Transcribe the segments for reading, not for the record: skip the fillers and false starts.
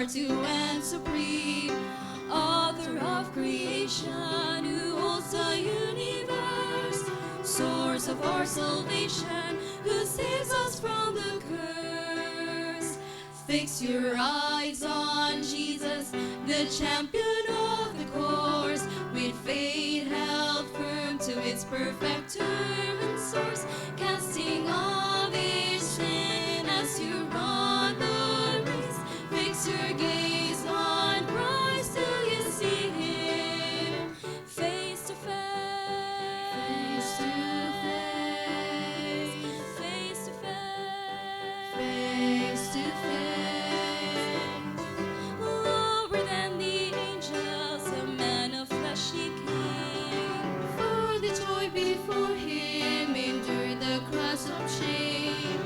far too and supreme, author of creation, who holds the universe, source of our salvation, who saves us from the curse. Fix your eyes on Jesus, the champion of the course, with faith held firm to its perfect term and source, casting off each sin as you run the race. Fix your gaze on Christ till you see Him face to face, face to face, face to face, face to face. Lower than the angels, a man of flesh He came. For the joy before Him, endured the cross of shame.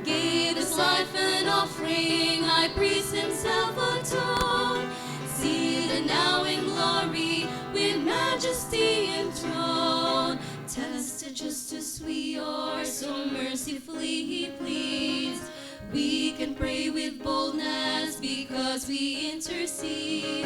Gave His life an offering, High Priest Himself atoned. Seated now in glory, with majesty enthroned. Test the justice we are, so mercifully He pleads. We can pray with boldness because we intercede.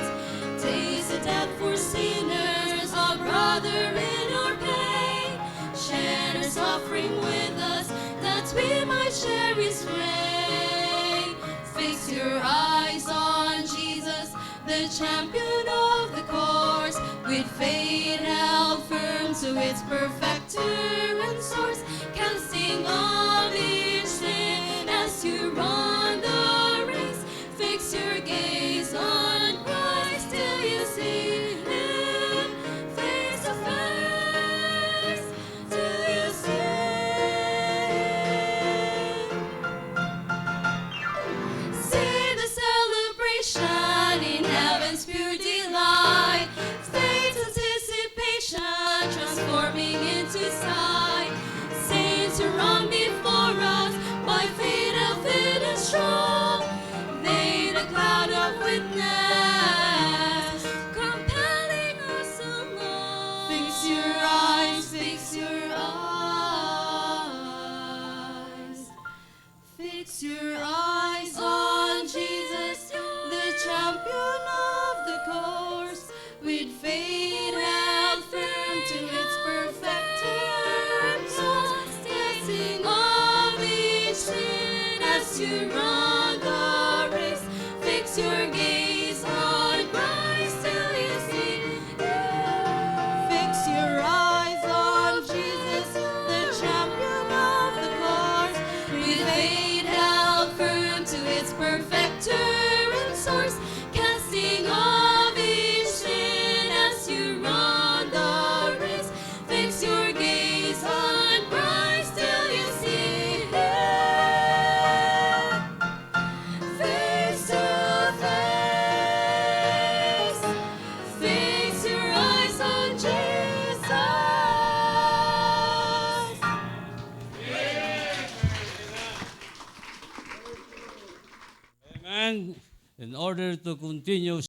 Taste the death for sinners, our brother in our pain. Share His offering with us, that we might share His reign. Fix your eyes on Jesus, the champion of the course, with faith held firm to its perfect term and source, casting off each sin as you run the race. Fix your gaze on Christ till you see Him face to face, till you see Him. See the celebration in heaven's pure delight, faith's anticipation transforming into sight. Saints who run before us, by faith have been strong. They the cloud of witness, compelling us along. Fix your eyes, fix your eyes, fix your eyes on Jesus, the champion of the course, with faith held firm to its perfect term, source, casting off each sin as you run the race. Fix your gaze on Christ till you see Him. Fix your eyes on Jesus, the champion of the course, with faith held firm to its perfect term and source, casting off each sin as you run the race. Fix your gaze on Christ till you see Him face to face. Fix your eyes on Jesus. Amen. In order to continue